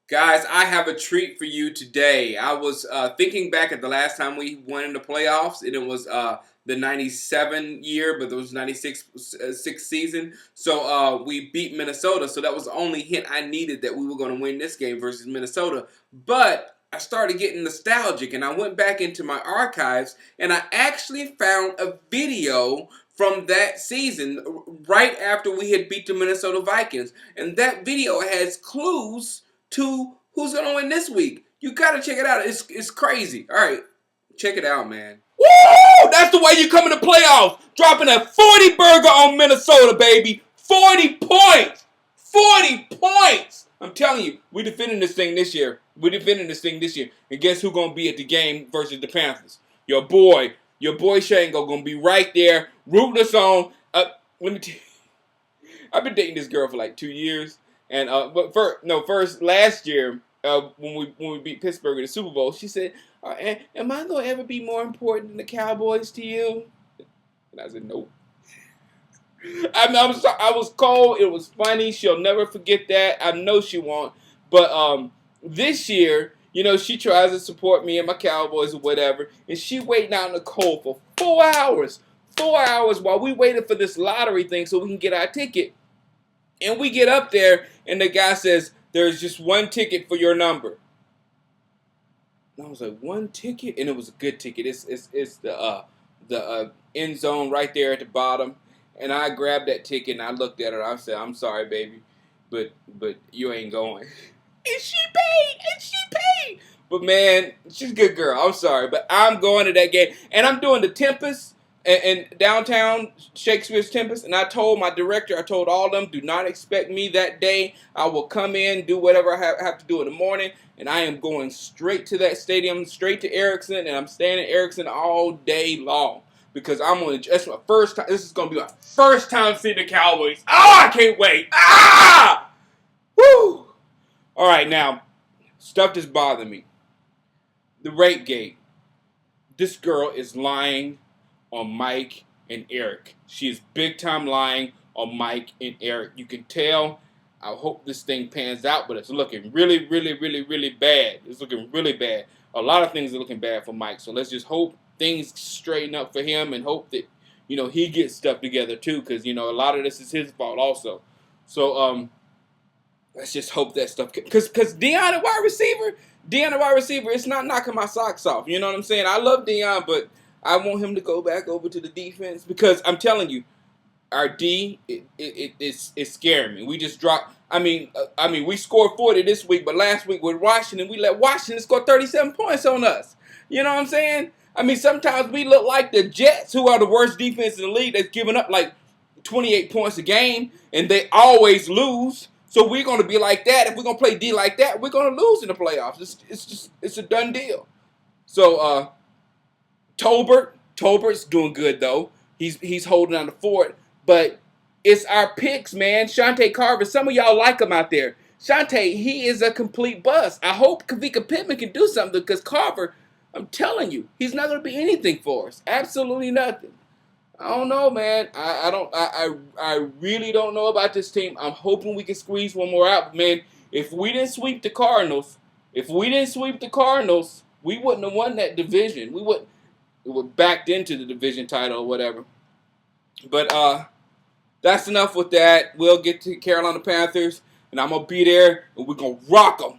Guys, I have a treat for you today. I was thinking back at the last time we went in the playoffs, and it was the 97 year, but it was 96 sixth season. So we beat Minnesota, so that was the only hint I needed that we were going to win this game versus Minnesota. But I started getting nostalgic, and I went back into my archives, and I actually found a video from that season right after we had beat the Minnesota Vikings. And that video has clues to who's gonna win this week. You gotta check it out. It's crazy. All right, check it out, man. Woo! That's the way you come in the playoffs. Dropping a 40 burger on Minnesota, baby. 40 points. 40 points. I'm telling you, we're defending this thing this year. And guess who's gonna be at the game versus the Panthers? Your boy Shango gonna be right there rooting us on. Let me tell you, I've been dating this girl for like 2 years. And first last year when we beat Pittsburgh in the Super Bowl, she said, "Am I gonna ever be more important than the Cowboys to you?" And I said, "Nope." I was cold. It was funny. She'll never forget that. I know she won't. But this year, she tries to support me and my Cowboys or whatever, and she waiting out in the cold for 4 hours. 4 hours while we waited for this lottery thing so we can get our ticket. And we get up there, and the guy says, "There's just one ticket for your number." And I was like, "One ticket?" And it was a good ticket. It's the end zone right there at the bottom. And I grabbed that ticket, and I looked at her. I said, "I'm sorry, baby, but you ain't going." And she paid. But, man, she's a good girl. I'm sorry, but I'm going to that game. And I'm doing the Tempest. And downtown Shakespeare's Tempest, and I told my director, I told all of them, do not expect me that day. I will come in, do whatever I have to do in the morning, and I am going straight to that stadium, straight to Erickson, and I'm staying at Erickson all day long because that's my first time. This is going to be my first time seeing the Cowboys. Oh, I can't wait. Ah! Woo! All right, now, stuff that's bothering me. The rape gate. This girl is lying on Mike and Eric. She is big time lying on Mike and Eric. You can tell. I hope this thing pans out, but it's looking really, really, really, really bad. It's looking really bad. A lot of things are looking bad for Mike. So let's just hope things straighten up for him and hope that, he gets stuff together too, because, a lot of this is his fault also. So, let's just hope that stuff, because Deion, the wide receiver, it's not knocking my socks off. You know what I'm saying? I love Deion, but I want him to go back over to the defense because I'm telling you, our D it's scaring me. We just dropped. I mean, we scored 40 this week, but last week with Washington, we let Washington score 37 points on us. You know what I'm saying? I mean, sometimes we look like the Jets, who are the worst defense in the league, that's giving up like 28 points a game, and they always lose. So we're going to be like that. If we're going to play D like that, we're going to lose in the playoffs. It's a done deal. So, Tolbert's doing good though. He's holding on the fort, but it's our picks, man. Shante Carver. Some of y'all like him out there. Shante, he is a complete bust. I hope Kavika Pittman can do something because Carver, I'm telling you, he's not going to be anything for us. Absolutely nothing. I don't know, man. I really don't know about this team. I'm hoping we can squeeze one more out. But man, if we didn't sweep the Cardinals, we wouldn't have won that division. We're backed into the division title or whatever. But that's enough with that. We'll get to Carolina Panthers, and I'm going to be there, and we're going to rock them.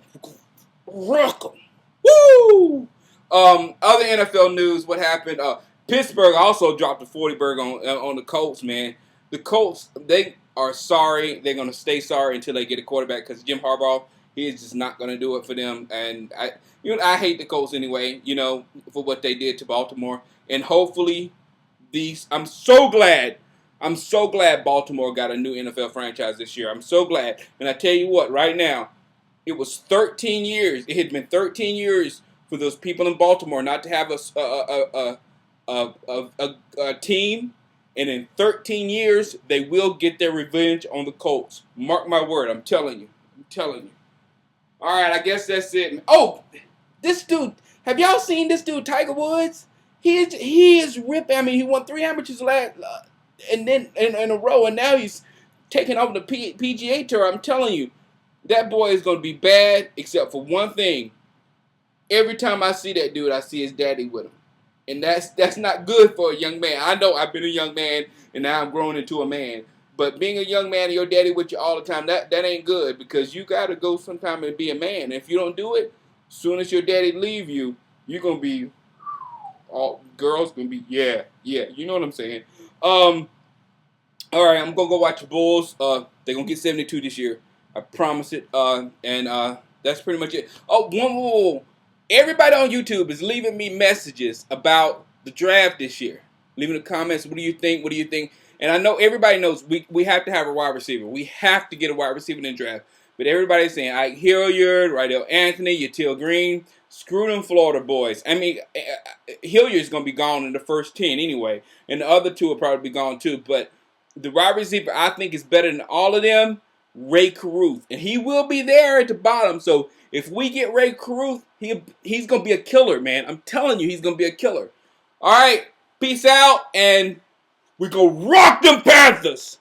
Woo! Other NFL news, what happened? Pittsburgh also dropped a 40 burger on the Colts, man. The Colts, they are sorry. They're going to stay sorry until they get a quarterback because Jim Harbaugh, he is just not going to do it for them. And I hate the Colts anyway, for what they did to Baltimore. And hopefully I'm so glad Baltimore got a new NFL franchise this year. I'm so glad. And I tell you what, right now, it was 13 years. It had been 13 years for those people in Baltimore not to have a team. And in 13 years, they will get their revenge on the Colts. Mark my word. I'm telling you. All right, I guess that's it. Oh, this dude. Have y'all seen this dude, Tiger Woods? He is ripping. I mean, he won 3 amateurs and then in a row, and now he's taking over the PGA Tour. I'm telling you, That boy is going to be bad, except for one thing. Every time I see that dude, I see his daddy with him. And that's not good for a young man. I know I've been a young man, and now I'm grown into a man. But being a young man and your daddy with you all the time, that ain't good, because you got to go sometime and be a man. And if you don't do it, as soon as your daddy leave you, you're going to be, all girls going to be, yeah, you know what I'm saying. All right, I'm going to go watch the Bulls. They're going to get 72 this year. I promise it. And that's pretty much it. Oh, one more. Everybody on YouTube is leaving me messages about the draft this year. Leaving the comments, what do you think? What do you think? And I know everybody knows we have to have a wide receiver. We have to get a wide receiver in the draft. But everybody's saying Ike Hilliard, Rydell Anthony, Yatil Green. Screw them Florida boys. I mean, Hilliard's going to be gone in the first 10 anyway. And the other two will probably be gone too. But the wide receiver I think is better than all of them, Ray Caruth. And he will be there at the bottom. So if we get Ray Caruth, he's going to be a killer, man. I'm telling you, he's going to be a killer. All right, peace out, and we go rock them Panthers.